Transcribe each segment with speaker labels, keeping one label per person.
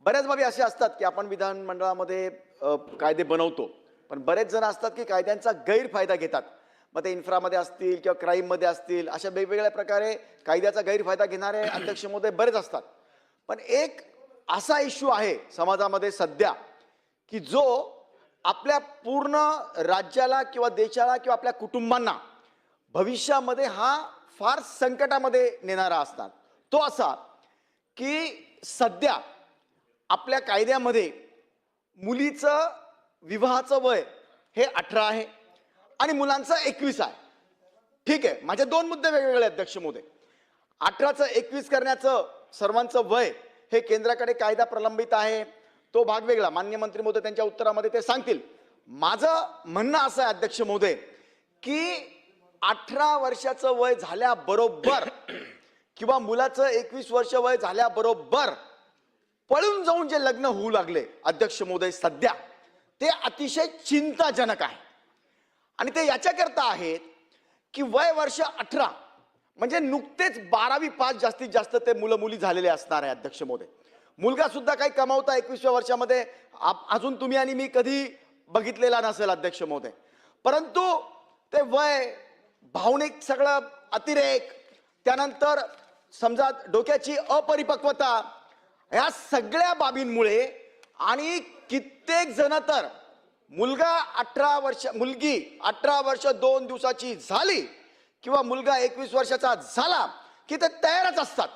Speaker 1: बऱ्याच बाबी अशा असतात की आपण विधानमंडळामध्ये कायदे बनवतो, पण बरेच जण असतात की कायद्यांचा गैरफायदा घेतात. मग ते इन्फ्रामध्ये असतील किंवा क्राईममध्ये असतील, अशा वेगवेगळ्या प्रकारे कायद्याचा गैरफायदा घेणारे अध्यक्ष महोदय बरेच असतात. पण एक असा इश्यू आहे समाजामध्ये सध्या, की जो आपल्या पूर्ण राज्याला किंवा देशाला किंवा आपल्या कुटुंबांना भविष्यामध्ये हा फार संकटामध्ये नेणारा असणार. तो असा की सध्या आपल्या कायद्यामध्ये मुलीचं विवाहाचं वय हे 18 आहे आणि मुलांचं 21 आहे. ठीक आहे, माझे दोन मुद्दे वेगवेगळे अध्यक्ष महोदय. 18चं 21 करण्याचं सर्वांचं वय हे केंद्राकडे कायदा प्रलंबित आहे, तो भाग वेगळा. माननीय मंत्री महोदय त्यांच्या उत्तरामध्ये ते सांगतील. माझं म्हणणं असं आहे अध्यक्ष महोदय की 18 वर्षाचं वय झाल्याबरोबर किंवा मुलाचं 21 वर्ष वय झाल्याबरोबर पळून जाऊन जे लग्न होऊ लागले अध्यक्ष महोदय सध्या, ते अतिशय चिंताजनक आहे. आणि ते याच्याकरता आहेत की वय वर्ष 18 म्हणजे नुकतेच 12वी पास जास्तीत जास्त ते मुलं मुली झालेले असणार आहे अध्यक्ष महोदय. मुलगा सुद्धा काही कमावता 21व्या वर्षामध्ये अजून तुम्ही आणि मी कधी बघितलेला नसेल अध्यक्ष महोदय. परंतु ते वय, भावनिक सगळं अतिरेक, त्यानंतर समजा डोक्याची अपरिपक्वता, या सगळ्या बाबींमुळे आणि कित्येक जण तर मुलगी 18 वर्ष 2 दिवसाची झाली किंवा मुलगा 21 वर्षाचा झाला की ते तयारच असतात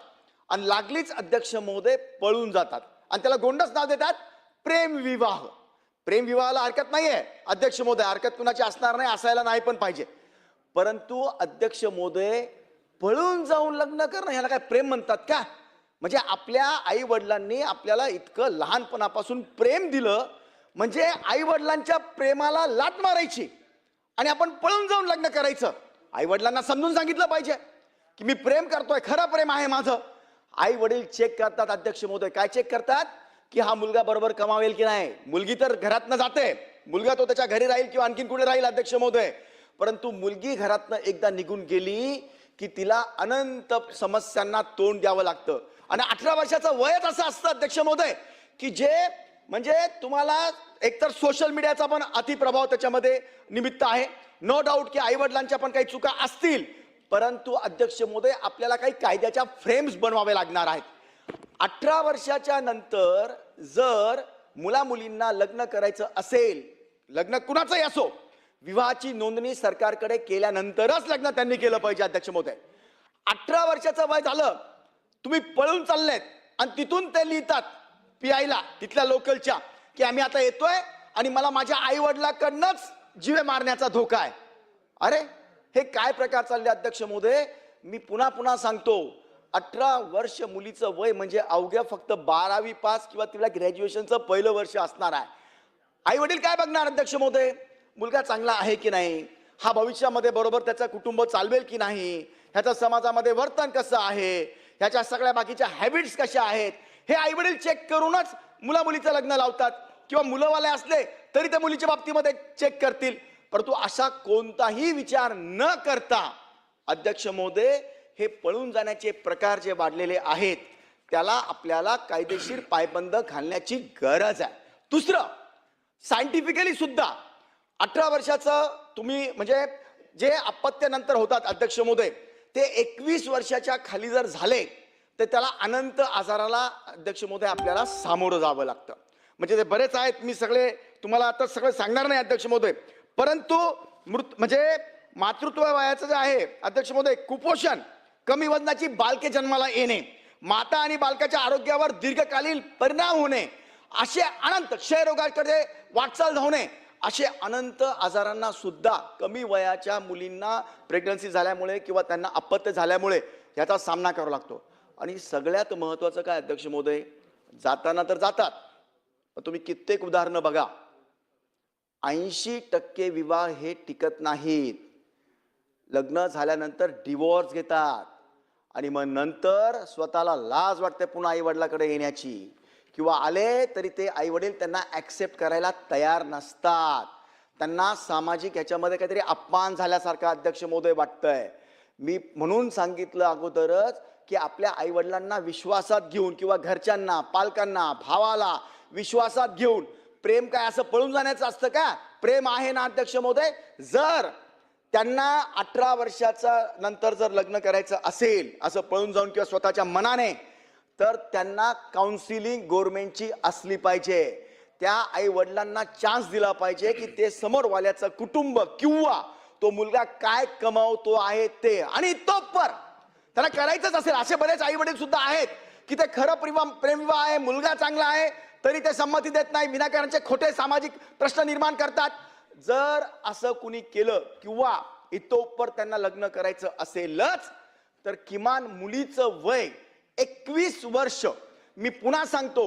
Speaker 1: आणि लागलीच अध्यक्ष महोदय पळून जातात आणि त्याला गोंडस नाव देतात प्रेमविवाह. प्रेमविवाहाला हरकत नाहीये अध्यक्ष महोदय, हरकत कुणाची असणार नाही, असायला नाही पण पाहिजे. परंतु अध्यक्ष महोदय पळून जाऊन लग्न करणं ह्याला काय प्रेम म्हणतात का? म्हणजे आपल्या आई वडिलांनी आपल्याला इतकं लहानपणापासून प्रेम दिलं, म्हणजे आई वडिलांच्या प्रेमाला लात मारायची आणि आपण पळून जाऊन लग्न करायचं. आई वडिलांना समजून सांगितलं पाहिजे की मी प्रेम करतोय, खरं प्रेम आहे माझं. आई वडील चेक करतात अध्यक्ष महोदय. काय चेक करतात? की हा मुलगा बरोबर कमावेल की नाही. मुलगी तर घरातनं जाते, मुलगा तो त्याच्या घरी राहील किंवा आणखीन कुठे राहील अध्यक्ष महोदय. परंतु मुलगी घरातनं एकदा निघून गेली की तिला अनंत समस्यांना तोंड द्यावं लागतं. आणि 18 वर्षाचं वयच असं असतं अध्यक्ष महोदय की जे म्हणजे तुम्हाला एकतर सोशल मीडियाचा पण अतिप्रभाव त्याच्यामध्ये निमित्त आहे. नो डाऊट की आई वडिलांच्या पण काही चुका असतील, परंतु अध्यक्ष महोदय आपल्याला काही कायद्याच्या फ्रेम्स बनवावे लागणार आहेत. 18 वर्षाच्या नंतर जर मुला मुलींना लग्न करायचं असेल, लग्न कुणाचंही असो, विवाहाची नोंदणी सरकारकडे केल्यानंतरच लग्न त्यांनी केलं पाहिजे अध्यक्ष महोदय. 18 वर्षाचं वय झालं, तुम्ही पळून चाललेत आणि तिथून ते लिहितात पीआयला तिथल्या लोकलच्या की आम्ही आता येतोय आणि मला माझ्या आई वडिलांकडनंच जीवे मारण्याचा धोका आहे. अरे हे काय प्रकार चालले अध्यक्ष महोदय? मी पुन्हा पुन्हा सांगतो, 18 वर्ष मुलीचं वय म्हणजे अवघ्या फक्त 12वी पास किंवा तिला ग्रॅज्युएशनचं पहिलं वर्ष असणार आहे. आई वडील काय बघणार अध्यक्ष महोदय? मुलगा चांगला आहे की नाही, हा भविष्यामध्ये बरोबर त्याचं कुटुंब चालवेल की नाही, ह्याचं समाजामध्ये वर्तन कसं आहे, ह्याच्या सगळ्या बाकीच्या हॅबिट्स कशा आहेत, हे आई वडील चेक करूनच मुला मुलीचं लग्न लावतात. किंवा मुलंवाले असले तरी त्या मुलीच्या बाबतीमध्ये चेक करतील. परंतु असा कोणताही विचार न करता अध्यक्ष महोदय हे पळून जाण्याचे प्रकार जे वाढलेले आहेत त्याला आपल्याला कायदेशीर पायबंद घालण्याची गरज आहे. दुसरं, सायंटिफिकली सुद्धा 18 वर्षाचं तुम्ही म्हणजे जे अपत्यानंतर होतात अध्यक्ष महोदय, ते 21 वर्षाच्या खाली जर झाले तर त्याला अनंत आजाराला अध्यक्ष महोदय आपल्याला सामोरं जावं लागतं. म्हणजे ते बरेच आहेत, मी सगळे तुम्हाला आता सगळं सांगणार नाही अध्यक्ष महोदय. परंतु म्हणजे मातृत्व वयाचं जे आहे अध्यक्ष महोदय, कुपोषण, कमी वजनाची बालके जन्माला येणे, माता आणि बालकाच्या आरोग्यावर दीर्घकालीन परिणाम होणे, असे अनंत क्षयरोगाकडे वाटचाल धावणे, असे अनंत आजारांना सुद्धा कमी वयाच्या मुलींना प्रेग्नन्सी झाल्यामुळे किंवा त्यांना अपत्य झाल्यामुळे याचा सामना करावा लागतो. आणि सगळ्यात महत्त्वाचं काय अध्यक्ष महोदय, जाताना तर जातात, पण तुम्ही कित्येक उदाहरणं बघा, 80% विवाह हे टिकत नाहीत. लग्न झाल्यानंतर डिवोर्स घेतात आणि मग नंतर स्वतःला लाज वाटते पुन्हा आई वडिलाकडे येण्याची, किंवा आले तरी ते आई वडील त्यांना ॲक्सेप्ट करायला तयार नसतात. त्यांना सामाजिक ह्याच्यामध्ये काहीतरी अपमान झाल्यासारखं अध्यक्ष महोदय वाटतंय. मी म्हणून सांगितलं अगोदरच की आपल्या आई वडिलांना विश्वासात घेऊन किंवा घरच्यांना, पालकांना, भावाला विश्वासात घेऊन प्रेम काय असं पळून जाण्याचं असतं का? प्रेम आहे ना अध्यक्ष महोदय, जर त्यांना 18 वर्षाचा नंतर जर लग्न करायचं असेल असं पळून जाऊन किंवा स्वतःच्या मनाने, तर त्यांना काउन्सिलिंग गव्हर्नमेंटची असली पाहिजे. त्या आई वडिलांना चान्स दिला पाहिजे की ते समोर वाल्याचं कुटुंब किंवा तो मुलगा काय कमावतो आहे ते, आणि तो पर त्यांना करायचंच असेल. असे बरेच आई वडील सुद्धा आहेत की ते खरं प्रेमविवाह आहे, मुलगा चांगला आहे तरी ते संमती देत नाही, विनाकारणचे खोटे सामाजिक प्रश्न निर्माण करतात. जर असं कुणी केलं किंवा इतोपर त्यांना लग्न करायचं असेलच तर किमान मुलीचं वय 21 वर्ष. मी पुन्हा सांगतो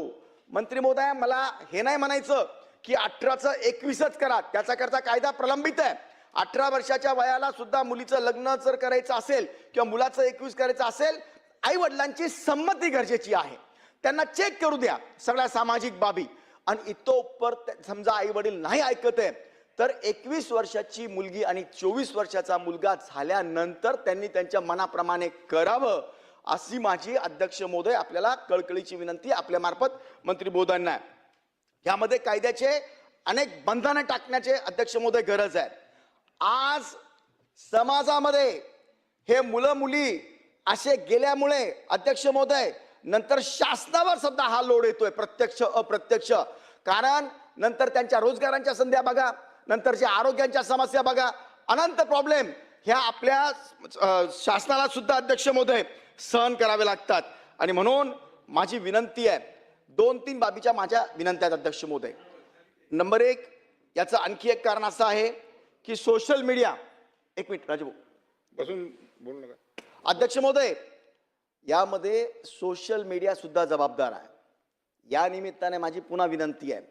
Speaker 1: मंत्री महोदय, मला हे नाही म्हणायचं की 18चं 21च करा, त्याच्याकरता कायदा प्रलंबित आहे. 18 वर्षाच्या वयाला सुद्धा मुलीचं लग्न जर करायचं असेल किंवा मुलाचं 21 करायचं असेल, आई वडिलांची संमती गरजेची आहे. त्यांना चेक करू द्या सगळ्या सामाजिक बाबी. आणि इतोपर समजा आई वडील नाही ऐकत आहे तर 21 वर्षाची मुलगी आणि 24 वर्षाचा मुलगा झाल्यानंतर त्यांनी त्यांच्या मनाप्रमाणे करावं, अशी माझी अध्यक्ष महोदय आपल्याला कळकळीची विनंती आपल्या मार्फत मंत्री महोदयांना. यामध्ये कायद्याचे अनेक बंधनं टाकण्याचे अध्यक्ष महोदय गरज आहे. आज समाजामध्ये हे मुलं मुली असे गेल्यामुळे अध्यक्ष महोदय नंतर शासनावर सुद्धा हा लोड येतोय, प्रत्यक्ष अप्रत्यक्ष. कारण नंतर त्यांच्या रोजगारांच्या संध्या बघा, नंतरच्या आरोग्याच्या समस्या बघा, अनंत प्रॉब्लेम ह्या आपल्या शासनाला सुद्धा अध्यक्ष महोदय सहन करावे लागतात. आणि म्हणून माझी विनंती आहे, 2-3 बाबीच्या माझ्या विनंत्या आहेत अध्यक्ष महोदय. नंबर 1, याचं आणखी एक कारण असं आहे की सोशल मीडिया, एक मिनिट राजू
Speaker 2: बसून बोलू नका
Speaker 1: अध्यक्ष महोदय, यामध्ये सोशल मीडिया सुद्धा जबाबदार आहे. या निमित्ताने माझी पुन्हा विनंती आहे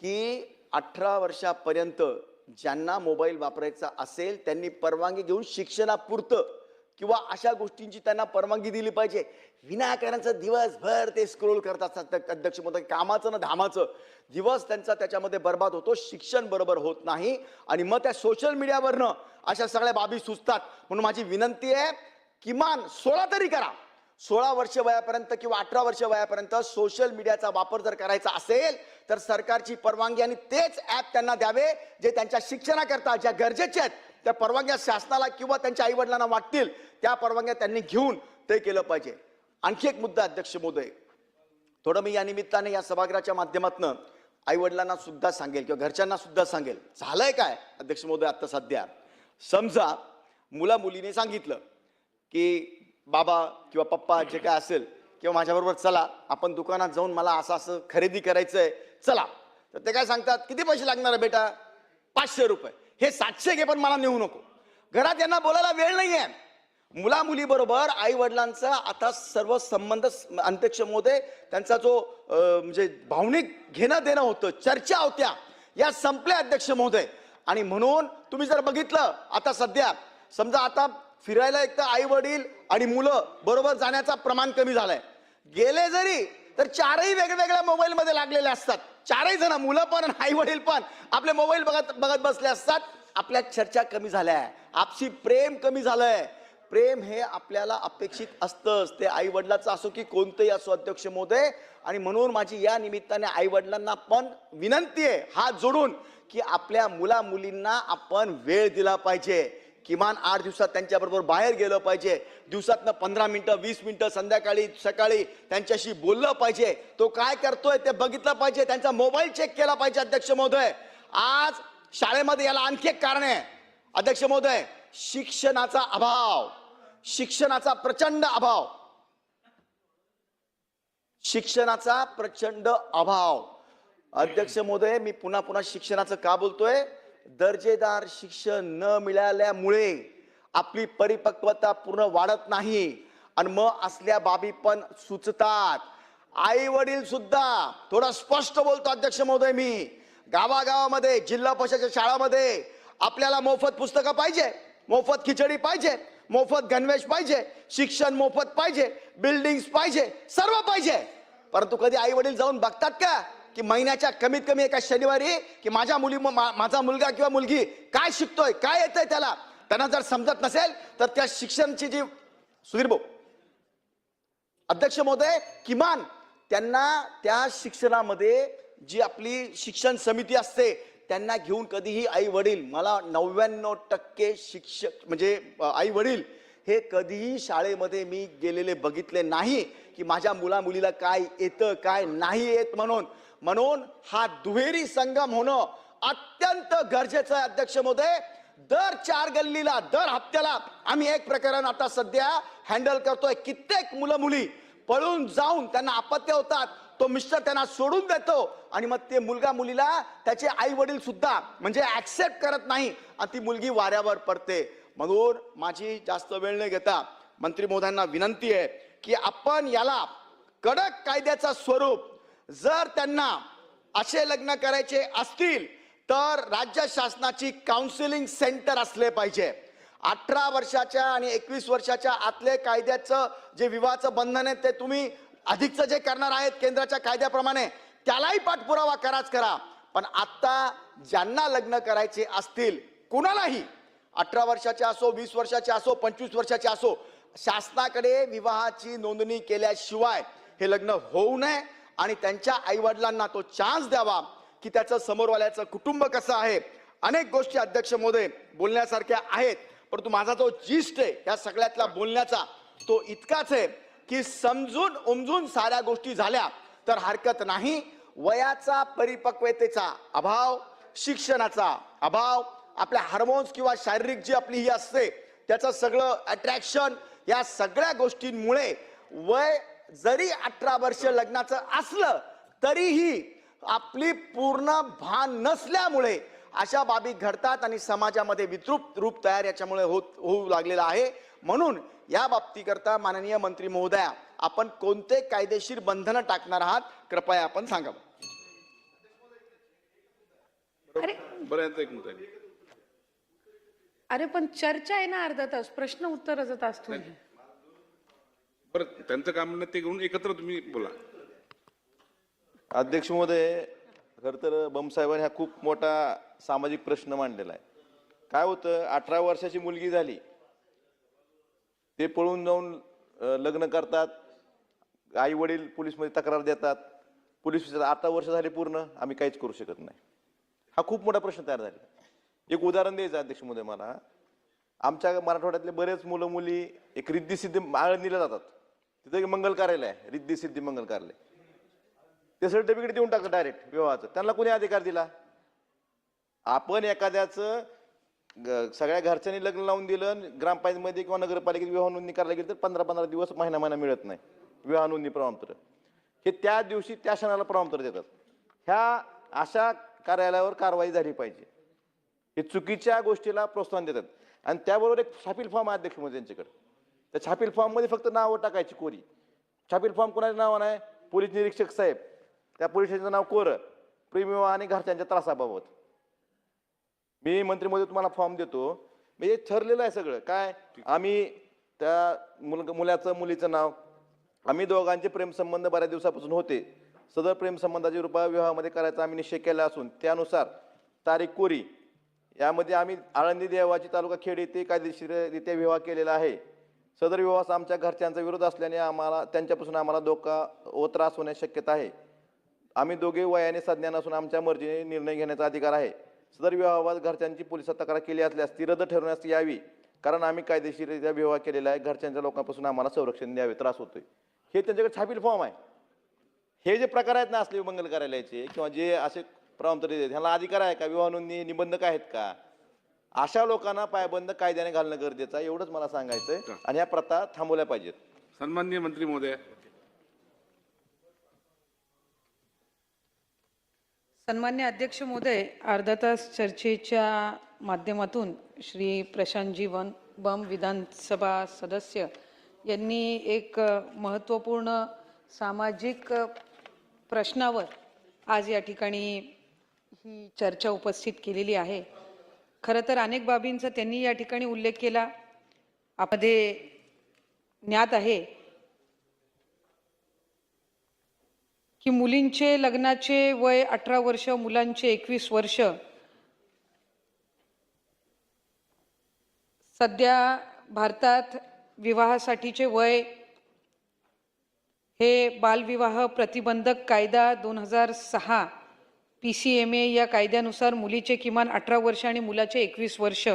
Speaker 1: की 18 वर्षापर्यंत ज्यांना मोबाईल वापरायचा असेल त्यांनी परवानगी घेऊन शिक्षणापुरतं किंवा अशा गोष्टींची त्यांना परवानगी दिली पाहिजे. विनाकारांचं दिवसभर ते स्क्रोल करत असतात अध्यक्ष महोदय, कामाचं ना धामाचं दिवस त्यांचा त्याच्यामध्ये बर्बाद होतो, शिक्षण बरोबर होत नाही आणि मग त्या सोशल मीडियावरनं अशा सगळ्या बाबी सुचतात. म्हणून माझी विनंती आहे, किमान 16 तरी करा. 16 वर्ष वयापर्यंत किंवा 18 वर्ष वयापर्यंत सोशल मीडियाचा वापर जर करायचा असेल तर सरकारची परवानगी आणि तेच ऍप त्यांना द्यावे जे त्यांच्या शिक्षणाकरता ज्या गरजेचे आहेत. त्या परवानग्या शासनाला किंवा त्यांच्या आई वडिलांना वाटतील त्या परवानग्या त्यांनी घेऊन ते केलं पाहिजे. आणखी एक मुद्दा अध्यक्ष महोदय, थोडं मी या निमित्ताने या सभागृहाच्या माध्यमातून आई वडिलांना सुद्धा सांगेल किंवा घरच्यांना सुद्धा सांगेल. झालंय काय अध्यक्ष महोदय, आता सध्या समजा मुला मुलीने सांगितलं की बाबा किंवा पप्पा जे काय असेल किंवा माझ्याबरोबर चला आपण दुकानात जाऊन मला असं असं खरेदी करायचंय चला, तर ते काय सांगतात, किती पैसे लागणार आहे बेटा? 500 रुपये. हे 700 घे पण मला नेऊ नको. घरात यांना बोलायला वेळ नाहीये. मुला मुली बरोबर आई वडिलांचा आता सर्व संबंध अध्यक्ष महोदय त्यांचा जो म्हणजे भावनिक घेणं देणं होतं, चर्चा होत्या, या संपल्या अध्यक्ष महोदय. आणि म्हणून तुम्ही जर बघितलं आता सध्या समजा आता फिरायला एक तर आई वडील आणि मुलं बरोबर जाण्याचा प्रमाण कमी झालंय. गेले जरी तर 4ही वेगवेगळ्या मोबाईल मध्ये लागलेले असतात. 4ही जण, मुलं पण आई वडील पण आपले मोबाईल बघत बसले असतात. आपल्या चर्चा कमी झाल्या, आपसी प्रेम कमी झालंय. प्रेम हे आपल्याला अपेक्षित असतंच, ते आई वडिलाचं असो की कोणतंही असो अध्यक्ष महोदय. आणि म्हणून माझी या निमित्ताने आई वडिलांना पण विनंती आहे हात जोडून की आपल्या मुला मुलींना आपण वेळ दिला पाहिजे. किमान 8 दिवसात त्यांच्याबरोबर बाहेर गेलं पाहिजे. दिवसातनं 15 मिनिटं 20 मिनिटं संध्याकाळी सकाळी त्यांच्याशी बोललं पाहिजे. तो काय करतोय ते बघितलं पाहिजे, त्यांचा मोबाईल चेक केला पाहिजे. अध्यक्ष महोदय, आज शाळेमध्ये याला आणखी एक कारण आहे अध्यक्ष महोदय, शिक्षणाचा अभाव, शिक्षणाचा प्रचंड अभाव, शिक्षणाचा प्रचंड अभाव. अध्यक्ष महोदय, मी पुन्हा पुन्हा शिक्षणाचं का बोलतोय? दर्जेदार शिक्षण न मिळाल्यामुळे आपली परिपक्वता पूर्ण वाढत नाही आणि मग असल्या बाबी पण सुचतात. आई वडील सुद्धा, थोडं स्पष्ट बोलतो अध्यक्ष महोदय मी, गावागावामध्ये जिल्हा परिषदेच्या शाळामध्ये आपल्याला मोफत पुस्तकं पाहिजे, मोफत खिचडी पाहिजे, मोफत गणवेश पाहिजे, शिक्षण मोफत पाहिजे, बिल्डिंग्स पाहिजे, सर्व पाहिजे. परंतु कधी आई वडील जाऊन बघतात का की महिन्याच्या कमीत कमी एका शनिवारी की माझा मुलगा किंवा मुलगी काय शिकतोय, काय येतंय त्याला, त्यांना जर समजत नसेल तर त्या शिक्षणाची जी सुधीर भाऊ अध्यक्ष महोदय, किमान त्यांना त्या शिक्षणामध्ये जी आपली शिक्षण समिती असते त्यांना घेऊन कधीही आई वडील, मला 99% शिक्षक म्हणजे आई वडील हे कधीही शाळेमध्ये मी गेलेले बघितले नाही की माझ्या मुला मुलीला काय येतं काय नाही येत म्हणून. म्हणून हा दुहेरी संगम होणं अत्यंत गरजेचं आहे अध्यक्ष महोदय. दर 4 गल्लीला दर हप्त्याला आम्ही एक प्रकरण आता सध्या हँडल करतोय. कित्येक मुलं मुली पळून जाऊन त्यांना अपत्य होतात, तो मिस्टर त्यांना सोडून देतो आणि मग ते मुलगा मुलीला त्याचे आई वडील सुद्धा म्हणजे ऍक्सेप्ट करत नाही आणि ती मुलगी वाऱ्यावर पडते. म्हणून माझी जास्त वेळ न घेता मंत्री महोदयांना विनंती आहे की आपण याला कडक कायद्याचा स्वरूप, जर त्यांना असे लग्न करायचे असतील तर राज्य शासनाची काउन्सिलिंग सेंटर असले पाहिजे. 18 वर्षाच्या आणि 21 वर्षाच्या आतले कायद्याचं जे विवाहाचं बंधन आहे ते तुम्ही अधिकचं जे करणार आहेत केंद्राच्या कायद्याप्रमाणे त्यालाही पाठपुरावा कराच करा. पण आता ज्यांना लग्न करायचे असतील कुणालाही 18 वर्षाचे असो, 20 वर्षाचे असो, 25 वर्षाचे असो, शासनाकडे विवाहाची नोंदणी केल्याशिवाय हे लग्न होऊ नये आणि त्यांच्या आईवडिलांना तो चान्स द्यावा की त्याचं समोरवाल्याचं कुटुंब कसं आहे. अनेक गोष्टी अध्यक्ष महोदय बोलण्यासारख्या आहेत, परंतु माझा जो जिस्ट आहे या सगळ्यातला बोलण्याचा तो इतकाच आहे की समजून उमजून साऱ्या गोष्टी झाल्या तर हरकत नाही. वयाचा परिपक्वतेचा अभाव, शिक्षणाचा अभाव, आपल्या हार्मोन्स किंवा शारीरिक जी आपली ही असते त्याचं सगळं अट्रॅक्शन, या सगळ्या गोष्टींमुळे वय जरी 18 वर्ष लग्नाचं असलं तरीही आपली पूर्ण भान नसल्यामुळे अशा बाबी घडतात आणि समाजामध्ये विद्रूप रूप तयार याच्यामुळे होऊ लागलेला आहे. म्हणून या बाबतीकरता माननीय मंत्री महोदया आपण कोणते कायदेशीर बंधनं टाकणार आहात कृपया आपण सांगावं.
Speaker 2: बरं, यांचं एक मुद्दा आहे.
Speaker 3: अरे पण चर्चा आहे ना, अर्धा तास प्रश्न उत्तराचा तास थोडी.
Speaker 2: बरं, त्यांचं काम नाही ते घेऊन एकत्र तुम्ही बोला.
Speaker 4: अध्यक्ष महोदय, खरं तर बमसाहेबांनी हा खूप मोठा सामाजिक प्रश्न मांडलेला आहे. काय होतं, 18 वर्षाची मुलगी झाली, ते पळून जाऊन लग्न करतात, आई वडील पोलीसमध्ये तक्रार देतात, पोलीस 18 वर्ष झाले पूर्ण, आम्ही काहीच करू शकत नाही. हा खूप मोठा प्रश्न तयार झाला. एक उदाहरण द्यायचं अध्यक्ष महोदय मला. आमच्या मराठवाड्यातले बरेच मुलं मुली एक रिद्धी सिद्धी आळंदीला जातात, तिथं एक मंगल कार्यालय आहे, रिद्धी सिद्धी मंगल कार्यालय. ते सर्टिफिकेट देऊन टाकतं डायरेक्ट विवाहाचं. त्यांना कोणी अधिकार दिला? आपण एखाद्याचं सगळ्या घरच्यांनी लग्न लावून दिलं, ग्रामपंचायतीमध्ये किंवा नगरपालिकेत विवाह नोंदणी करायला गेली तर 15-15 दिवस महिना मिळत नाही विवाह नोंदणी प्रमाणपत्र. हे त्या दिवशी त्या क्षणाला प्रमाणपत्र देतात. ह्या अशा कार्यालयावर कारवाई झाली पाहिजे. हे चुकीच्या गोष्टीला प्रोत्साहन देतात. आणि त्याबरोबर एक छापील फॉर्म आहे अध्यक्ष महोदय त्यांच्याकडे. त्या छापील फॉर्ममध्ये फक्त नावं टाकायची कोरी. छापील फॉर्म कोणाच्या नावानं आहे? पोलीस निरीक्षक साहेब, त्या पोलीस स्टेशनचं नाव कोरं, प्रेमविवाह आणि घरच्यांच्या त्रासाबाबत. मी मंत्री महोदय तुम्हाला फॉर्म देतो, म्हणजे ठरलेलं आहे सगळं. काय, आम्ही त्या मुलाचं मुलीचं नाव, आम्ही दोघांचे प्रेमसंबंध बऱ्याच दिवसापासून होते, सदर प्रेमसंबंधाचे रूपा विवाहामध्ये करायचा आम्ही निश्चय केला असून त्यानुसार तारीख कोरी, यामध्ये आम्ही आळंदी देवाची तालुका खेड येथे कायदेशीररित्या विवाह केलेला आहे. सदर विवाहास आमच्या घरच्यांचा विरोध असल्याने त्यांच्यापासून आम्हाला धोका व त्रास होण्याची शक्यता आहे. आम्ही दोघे वयाने सज्ञान असून आमच्या मर्जीने निर्णय घेण्याचा अधिकार आहे. सदर विवाहाबाबत घरच्यांची पोलिसात तक्रार केली असल्यास ती रद्द ठरवण्यास यावी, कारण आम्ही कायदेशीररित्या विवाह केलेला आहे. घरच्यांच्या लोकांपासून आम्हाला संरक्षण द्यावे, त्रास होतोय. हे त्यांच्याकडे छापील फॉर्म आहे. हे जे प्रकार आहेत ना असले मंगल कार्यालयाचे किंवा जे असे प्रमाणपत्र देतात, ह्याला अधिकार आहे का? विवाह नोंदणी निबंधक आहेत का? अशा लोकांना पायबंद कायद्याने घालणं गरजेचं आहे, एवढंच मला सांगायचंय. आणि या प्रथा थांबवल्या पाहिजेत.
Speaker 2: सन्माननीय मंत्री महोदय.
Speaker 3: सन्मान्य अध्यक्ष महोदय, अर्धा तास चर्चेच्या माध्यमातून श्री प्रशांतजी बम विधानसभा सदस्य यांनी एक महत्त्वपूर्ण सामाजिक प्रश्नावर आज या ठिकाणी ही चर्चा उपस्थित केलेली आहे. खरं तर अनेक बाबींचा त्यांनी या ठिकाणी उल्लेख केला. आपल्यामध्ये ज्ञात आहे की मुलींचे लग्नाचे वय 18 वर्ष, मुलांचे 21 वर्ष. सध्या भारतात विवाहासाठीचे वय हे बालविवाह प्रतिबंधक कायदा 2006 PCMA या कायद्यानुसार मुलीचे किमान 18 वर्ष आणि मुलाचे 21 वर्ष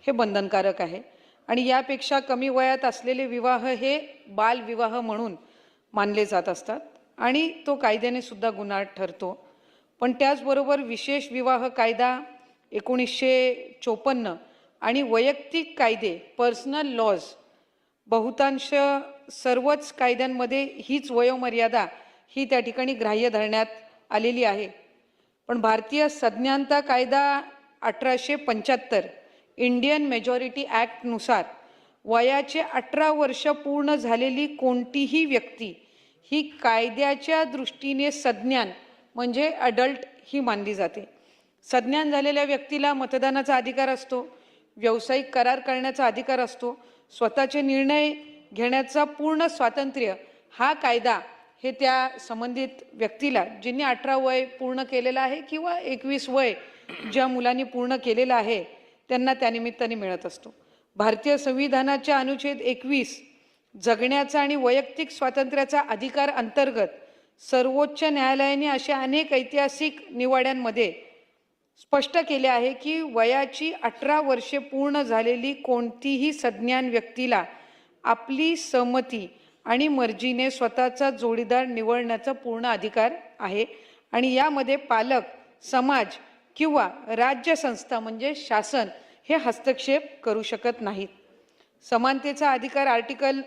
Speaker 3: हे बंधनकारक आहे आणि यापेक्षा कमी वयात असलेले विवाह हे बालविवाह म्हणून मानले जात असतात आणि तो कायद्याने सुद्धा गुन्हा ठरतो. पण त्याचबरोबर विशेष विवाह कायदा 1954 आणि वैयक्तिक कायदे पर्सनल लॉज बहुतांश सर्वच कायद्यांमध्ये हीच वयोमर्यादा ही त्या ठिकाणी ग्राह्य धरण्यात आलेली आहे. पण भारतीय संज्ञानता कायदा 1875 इंडियन मेजॉरिटी ॲक्टनुसार वयाचे 18 वर्ष पूर्ण झालेली कोणतीही व्यक्ती ही कायद्याच्या दृष्टीने सज्ञान म्हणजे अडल्ट ही मानली जाते. सज्ञान झालेल्या व्यक्तीला मतदानाचा अधिकार असतो, व्यावसायिक करार करण्याचा अधिकार असतो, स्वतःचे निर्णय घेण्याचा पूर्ण स्वातंत्र्य हा कायदा हे त्या संबंधित व्यक्तीला ज्यांनी 18 वय पूर्ण केलेलं आहे किंवा 21 वय ज्या मुलांनी पूर्ण केलेलं आहे त्यांना त्यानिमित्ताने मिळत असतो. भारतीय संविधानाच्या अनुच्छेद 21 जगण्याचा आणि वैयक्तिक स्वातंत्र्याचा अधिकार अंतर्गत सर्वोच्च न्यायालयाने अशा अनेक ऐतिहासिक निवाड्यांमध्ये स्पष्ट केले आहे की वयाची 18 वर्षे पूर्ण झालेली कोणतीही सज्ञान व्यक्तीला आपली संमती आणि मर्जीने स्वतःचा जोडीदार निवडण्याचा पूर्ण अधिकार आहे आणि यामध्ये पालक, समाज किंवा राज्य संस्था म्हणजे शासन हे हस्तक्षेप करू शकत नाहीत. समानतेचा अधिकार आर्टिकल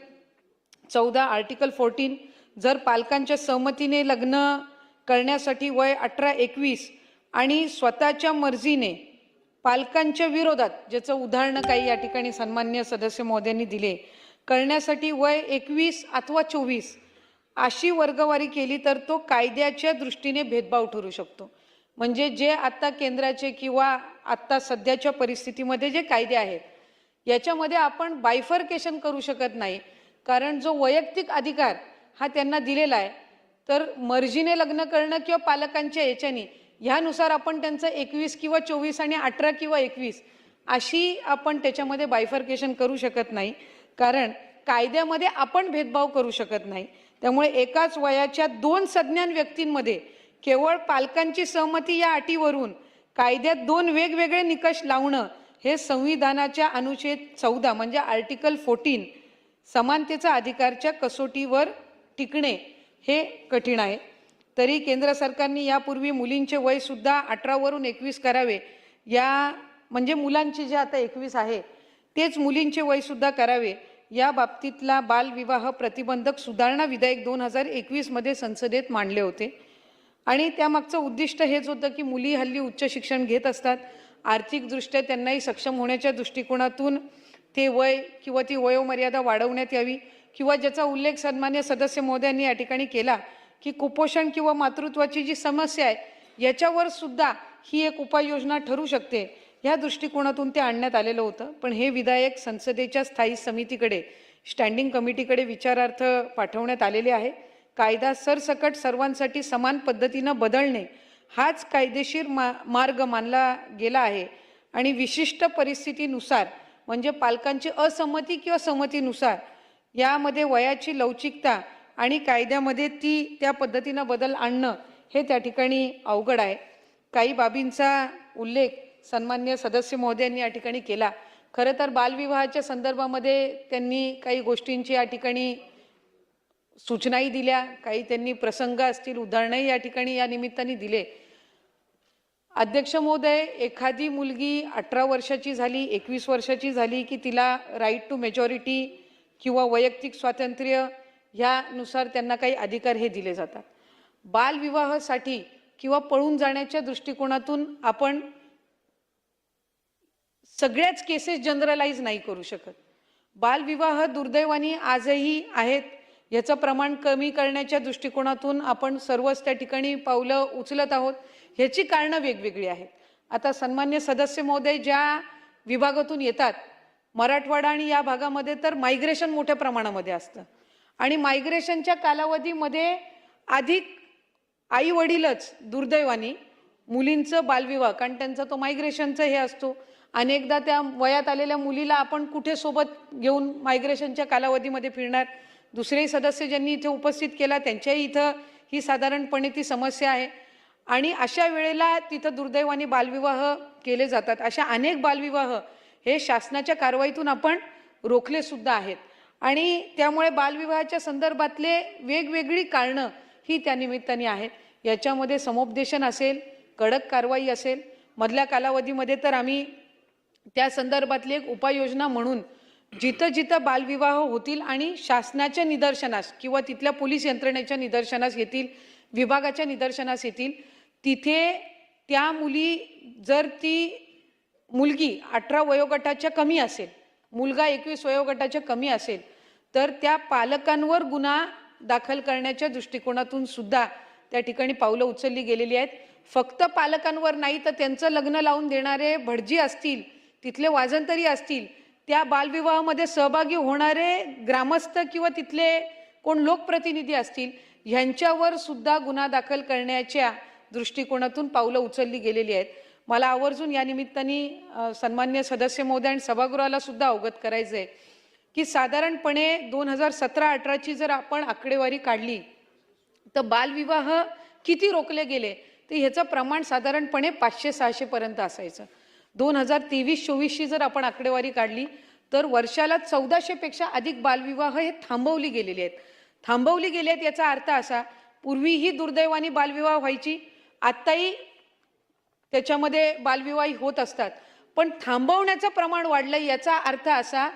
Speaker 3: 14, आर्टिकल 14 जर पालकांच्या सहमतीने लग्न करण्यासाठी वय 18-21 आणि स्वतःच्या मर्जीने पालकांच्या विरोधात, ज्याचं उदाहरण काही या ठिकाणी सन्माननीय सदस्य महोदयांनी दिले, करण्यासाठी वय 21 अथवा 24 अशी वर्गवारी केली तर तो कायद्याच्या दृष्टीने भेदभाव ठरू शकतो. म्हणजे जे आत्ता केंद्राचे किंवा आत्ता सध्याच्या परिस्थितीमध्ये जे कायदे आहेत याच्यामध्ये आपण बायफर्केशन करू शकत नाही, कारण जो वैयक्तिक अधिकार हा त्यांना दिलेला आहे तर मर्जीने लग्न करणं किंवा पालकांच्या याच्याने ह्यानुसार आपण त्यांचं 21 किंवा 24 आणि 18 किंवा 21 अशी आपण त्याच्यामध्ये बायफर्केशन करू शकत नाही, कारण कायद्यामध्ये आपण भेदभाव करू शकत नाही. त्यामुळे एकाच वयाच्या 2 सज्ञान व्यक्तींमध्ये केवळ पालकांची सहमती या अटीवरून कायद्यात 2 वेगवेगळे निकष लावणं हे संविधानाच्या अनुच्छेद 14 म्हणजे आर्टिकल 14 समानतेचा अधिकारच्या कसोटीवर टिकणे हे कठीण आहे. तरी केंद्र सरकारने यापूर्वी मुलींचे वय सुद्धा 18 वरून 21 करावे, या म्हणजे मुलांचे जे आता 21 आहे तेच मुलींचे वय सुद्धा करावे, या बाबतीतला बालविवाह प्रतिबंधक सुधारणा विधेयक 2021 मध्ये संसदेत मांडले होते आणि त्यामागचं उद्दिष्ट हेच होतं की मुली हल्ली उच्च शिक्षण घेत असतात, आर्थिकदृष्ट्या त्यांनाही सक्षम होण्याच्या दृष्टिकोनातून ते वय किंवा ती वयोमर्यादा वाढवण्यात यावी, किंवा ज्याचा उल्लेख सन्मान्य सदस्य महोदयांनी या ठिकाणी केला की कुपोषण किंवा मातृत्वाची जी समस्या आहे याच्यावर सुद्धा ही एक उपाययोजना ठरू शकते, या दृष्टिकोनातून ते आणण्यात आलेलं होतं. पण हे विधेयक संसदेच्या स्थायी समितीकडे, स्टँडिंग कमिटीकडे विचारार्थ पाठवण्यात आलेले आहे. कायदा सरसकट सर्वांसाठी समान पद्धतीनं बदलणे हाच कायदेशीर मार्ग मानला गेला आहे आणि विशिष्ट परिस्थितीनुसार म्हणजे पालकांची असंमती किंवा संमतीनुसार यामध्ये वयाची लवचिकता आणि कायद्यामध्ये ती त्या पद्धतीनं बदल आणणं हे त्या ठिकाणी अवघड आहे. काही बाबींचा उल्लेख सन्मान्य सदस्य महोदयांनी या ठिकाणी केला. खरं तर बालविवाहाच्या संदर्भामध्ये त्यांनी काही गोष्टींची या ठिकाणी सूचनाही दिल्या, काही त्यांनी प्रसंग असतील उदाहरणही या ठिकाणी या निमित्ताने दिले. अध्यक्ष महोदय, एखादी मुलगी 18 वर्षाची झाली, 21 वर्षाची झाली की तिला राईट टू मेजॉरिटी किंवा वैयक्तिक स्वातंत्र्य ह्यानुसार त्यांना काही अधिकार हे दिले जातात. बालविवाहासाठी किंवा पळून जाण्याच्या दृष्टिकोनातून आपण सगळ्याच केसेस जनरलाइज नाही करू शकत. बालविवाह दुर्दैवाने आजही आहेत, याचं प्रमाण कमी करण्याच्या दृष्टिकोनातून आपण सर्वच त्या ठिकाणी पावलं उचलत आहोत. ह्याची कारणं वेगवेगळी आहेत. आता सन्मान्य सदस्य महोदय ज्या विभागातून येतात, मराठवाडा आणि या भागामध्ये तर मायग्रेशन मोठ्या प्रमाणामध्ये असतं आणि मायग्रेशनच्या कालावधीमध्ये अधिक आई वडीलच दुर्दैवाने मुलींचं बालविवाह, कारण त्यांचा तो मायग्रेशनचा हे असतो, अनेकदा त्या वयात आलेल्या मुलीला आपण कुठे सोबत घेऊन मायग्रेशनच्या कालावधीमध्ये फिरणार, दुसरेही सदस्य ज्यांनी इथे उपस्थित केला त्यांच्याही इथं ही साधारणपणे ती समस्या आहे. आणि अशा वेळेला तिथं दुर्दैवाने बालविवाह केले जातात. अशा अनेक बालविवाह हे शासनाच्या कारवाईतून आपण रोखले सुद्धा आहेत. आणि त्यामुळे बालविवाहाच्या संदर्भातले वेगवेगळी कारणं ही त्या निमित्ताने आहेत. याच्यामध्ये समुपदेशन असेल, कडक कारवाई असेल. मधल्या कालावधीमध्ये तर आम्ही त्या संदर्भातली एक उपाययोजना म्हणून जिथं जिथं बालविवाह होतील आणि शासनाच्या निदर्शनास किंवा तिथल्या पोलीस यंत्रणेच्या निदर्शनास येतील, विभागाच्या निदर्शनास येतील, तिथे त्या मुली, जर ती मुलगी 18 वयोगटाच्या कमी असेल, मुलगा 21 वयोगटाच्या कमी असेल, तर त्या पालकांवर गुन्हा दाखल करण्याच्या दृष्टिकोनातून सुद्धा त्या ठिकाणी पावलं उचलली गेलेली आहेत. फक्त पालकांवर नाही तर त्यांचं लग्न लावून देणारे भटजी असतील, तिथले वाजंत्री असतील, त्या बालविवाहामध्ये सहभागी होणारे ग्रामस्थ किंवा तिथले कोण लोकप्रतिनिधी असतील, ह्यांच्यावर सुद्धा गुन्हा दाखल करण्याच्या दृष्टिकोनातून पावलं उचलली गेलेली आहेत. मला आवर्जून या निमित्ताने सन्मान्य सदस्य महोदय आणि सभागृहाला सुद्धा अवगत करायचं आहे की साधारणपणे 2017-18ची जर आपण आकडेवारी काढली तर बालविवाह किती रोखले गेले तर ह्याचं प्रमाण साधारणपणे 500-600 पर्यंत असायचं. 2023-24ची जर आपण आकडेवारी काढली तर वर्षाला 1400 पेक्षा अधिक बालविवाह हे थांबवली गेलेली आहेत. थांबवली गेले आहेत याचा अर्थ असा, पूर्वीही दुर्दैवाने बालविवाह व्हायची, आत्ताही त्याच्यामध्ये बालविवाह होत असतात, पण थांबवण्याचं प्रमाण वाढलं. याचा अर्थ असा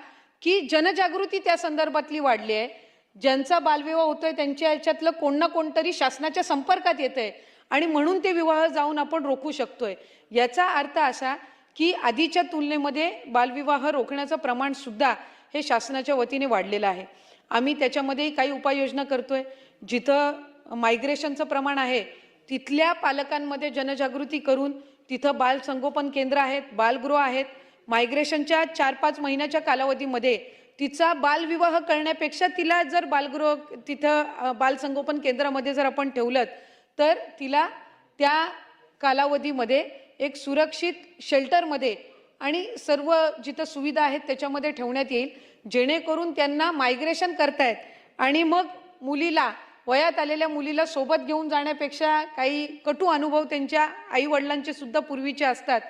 Speaker 3: की जनजागृती त्या संदर्भातली वाढली आहे. ज्यांचा बालविवाह होतोय त्यांच्या ह्याच्यातलं कोण ना कोणतरी शासनाच्या संपर्कात येतंय आणि म्हणून ते विवाह जाऊन आपण रोखू शकतोय. याचा अर्थ असा की आधीच्या तुलनेमध्ये बालविवाह रोखण्याचं प्रमाण सुद्धा हे शासनाच्या वतीने वाढलेलं आहे. आम्ही त्याच्यामध्येही काही उपाययोजना करतोय. जिथं मायग्रेशनचं प्रमाण आहे तिथल्या पालकांमध्ये जनजागृती करून तिथं बाल संगोपन केंद्र आहेत, बालगृह आहेत. मायग्रेशनच्या 4-5 महिन्याच्या कालावधीमध्ये तिचा बालविवाह करण्यापेक्षा तिला जर बालगृह तिथं बालसंगोपन केंद्रामध्ये जर आपण ठेवलं तर तिला त्या कालावधीमध्ये एक सुरक्षित शेल्टरमध्ये आणि सर्व जिथं सुविधा आहेत त्याच्यामध्ये ठेवण्यात येईल, जेणेकरून त्यांना मायग्रेशन करतायत आणि मग मुलीला, वयात आलेल्या मुलीला सोबत घेऊन जाण्यापेक्षा काही कटू अनुभव त्यांच्या आईवडिलांचे सुद्धा पूर्वीचे असतात,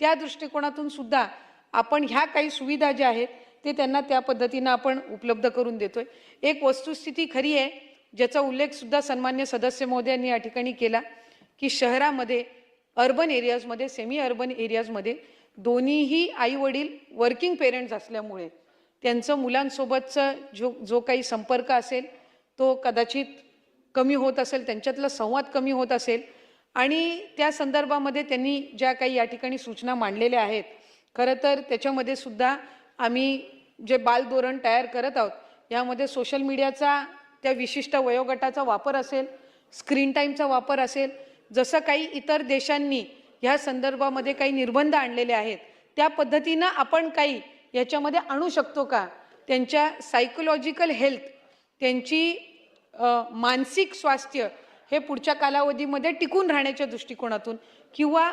Speaker 3: त्या दृष्टिकोनातून सुद्धा आपण ह्या काही सुविधा ज्या आहेत ते त्यांना त्या पद्धतीनं आपण उपलब्ध करून देतोय. एक वस्तुस्थिती खरी आहे ज्याचा उल्लेख सुद्धा सन्मान्य सदस्य महोदयांनी या ठिकाणी केला की शहरामध्ये, अर्बन एरियाजमध्ये, सेमी अर्बन एरियाजमध्ये दोन्हीही आईवडील वर्किंग पेरेंट्स असल्यामुळे त्यांचं मुलांसोबतचं जो काही संपर्क असेल तो कदाचित कमी होत असेल, त्यांच्यातला संवाद कमी होत असेल आणि त्या संदर्भामध्ये त्यांनी ज्या काही या ठिकाणी सूचना मांडलेल्या आहेत, खरं तर त्याच्यामध्ये सुद्धा आम्ही जे बाल धोरण तयार करत आहोत यामध्ये सोशल मीडियाचा त्या विशिष्ट वयोगटाचा वापर असेल, स्क्रीन टाईमचा वापर असेल, जसं काही इतर देशांनी ह्या संदर्भामध्ये काही निर्बंध आणलेले आहेत त्या पद्धतीनं आपण काही याच्यामध्ये आणू शकतो का. त्यांच्या सायकोलॉजिकल हेल्थ, त्यांची मानसिक स्वास्थ्य हे पुढच्या कालावधीमध्ये टिकून राहण्याच्या दृष्टिकोनातून किंवा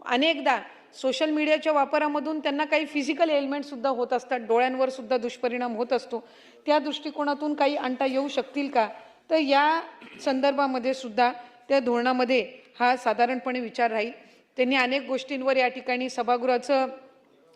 Speaker 3: अनेकदा सोशल मीडियाच्या वापरामधून त्यांना काही फिजिकल एलिमेंटसुद्धा होत असतात, डोळ्यांवर सुद्धा दुष्परिणाम होत असतो, त्या दृष्टिकोनातून काही आणता येऊ शकतील का. तर या संदर्भामध्ये सुद्धा त्या धोरणामध्ये हा साधारणपणे विचार राहील. त्यांनी अनेक गोष्टींवर या ठिकाणी सभागृहाचं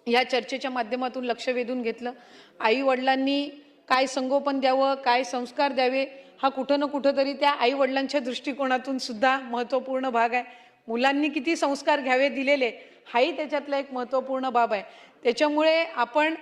Speaker 3: या चर्चेच्या माध्यमातून लक्ष वेधून घेतलं. आईवडिलांनी काय संगोपन द्यावं, काय संस्कार द्यावे, हा कुठं ना कुठं तरी त्या आईवडिलांच्या दृष्टिकोनातून सुद्धा महत्त्वपूर्ण भाग आहे. मुलांनी किती संस्कार घ्यावे दिलेले हाही त्याच्यातला एक महत्त्वपूर्ण बाब आहे. त्याच्यामुळे आपण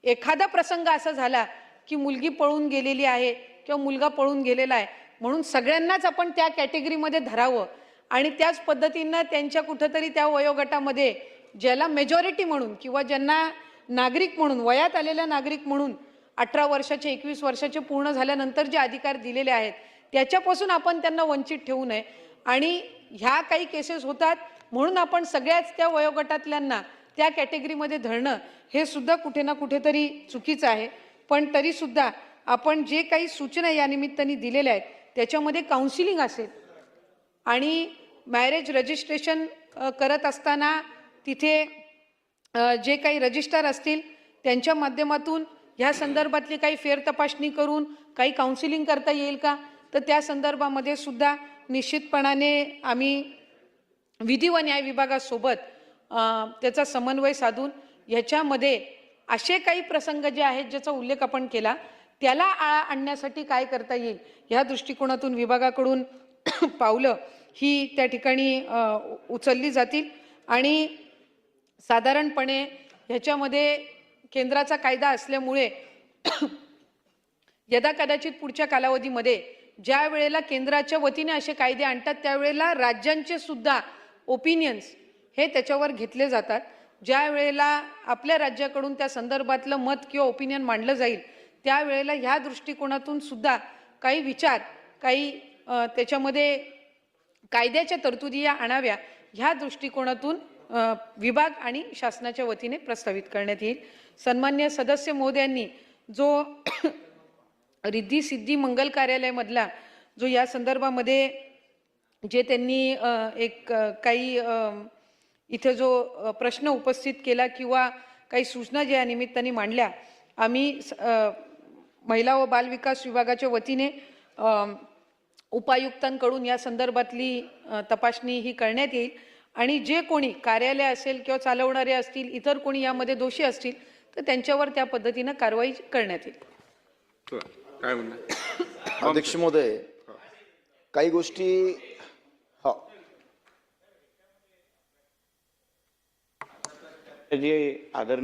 Speaker 3: एखादा प्रसंग असा झाला की मुलगी पळून गेलेली आहे किंवा मुलगा पळून गेलेला आहे म्हणून सगळ्यांनाच आपण त्या कॅटेगरीमध्ये धरावं आणि त्याच पद्धतीनं त्यांच्या कुठंतरी त्या वयोगटामध्ये ज्याला मेजॉरिटी म्हणून किंवा ज्यांना नागरिक म्हणून, वयात आलेल्या नागरिक म्हणून 18 वर्षाचे, 21 वर्षाचे पूर्ण झाल्यानंतर जे अधिकार दिलेले आहेत त्याच्यापासून आपण त्यांना वंचित ठेवू नये. आणि ह्या काही केसेस होतात म्हणून आपण सगळ्याच त्या वयोगटातल्यांना त्या कॅटेगरीमध्ये धरणं हे सुद्धा कुठे ना कुठेतरी चुकीचं आहे. पण तरीसुद्धा आपण जे काही सूचना या निमित्ताने दिलेल्या आहेत त्याच्यामध्ये काउन्सिलिंग असेल आणि मॅरेज रजिस्ट्रेशन करत असताना तिथे जे काही रजिस्टर असतील त्यांच्या माध्यमातून ह्या संदर्भातली काही फेरतपासणी करून काही काउन्सिलिंग करता येईल का, तर त्या संदर्भामध्ये सुद्धा निश्चितपणाने आम्ही विधी व न्याय विभागासोबत त्याचा समन्वय साधून ह्याच्यामध्ये असे काही प्रसंग जे आहेत ज्याचा उल्लेख आपण केला त्याला आळा आणण्यासाठी काय करता येईल ह्या दृष्टिकोनातून विभागाकडून पावलं ही त्या ठिकाणी उचलली जातील. आणि साधारणपणे ह्याच्यामध्ये केंद्राचा कायदा असल्यामुळे यदाकदाचित पुढच्या कालावधीमध्ये ज्या वेळेला केंद्राच्या वतीने असे कायदे आणतात त्यावेळेला राज्यांचे सुद्धा ओपिनियन्स हे त्याच्यावर घेतले जातात. ज्या वेळेला आपल्या राज्याकडून त्या संदर्भातलं मत किंवा ओपिनियन मांडलं जाईल त्यावेळेला ह्या दृष्टिकोनातून सुद्धा काही विचार काही त्याच्यामध्ये कायद्याच्या तरतुदी या आणाव्या ह्या दृष्टिकोनातून विभाग आणि शासनाच्या वतीने प्रस्तावित करण्यात येईल. सन्मान्य सदस्य महोदयांनी जो रिद्धी सिद्धी मंगल कार्यालयामधला जो या संदर्भामध्ये जे त्यांनी एक काही इथं जो प्रश्न उपस्थित केला किंवा काही सूचना ज्या निमित्ताने मांडल्या, आम्ही महिला व बालविकास विभागाच्या वतीने उपायुक्तांकडून या संदर्भातली तपासणी ही करण्यात येईल आणि जे कोणी कार्यालय असेल किंवा चालवणारे असतील इतर कोणी यामध्ये दोषी असतील तर त्यांच्यावर त्या पद्धतीनं कारवाई करण्यात येईल.
Speaker 2: काय म्हणणं
Speaker 1: अध्यक्ष महोदय, काही गोष्टी हो
Speaker 5: जे आदरणीय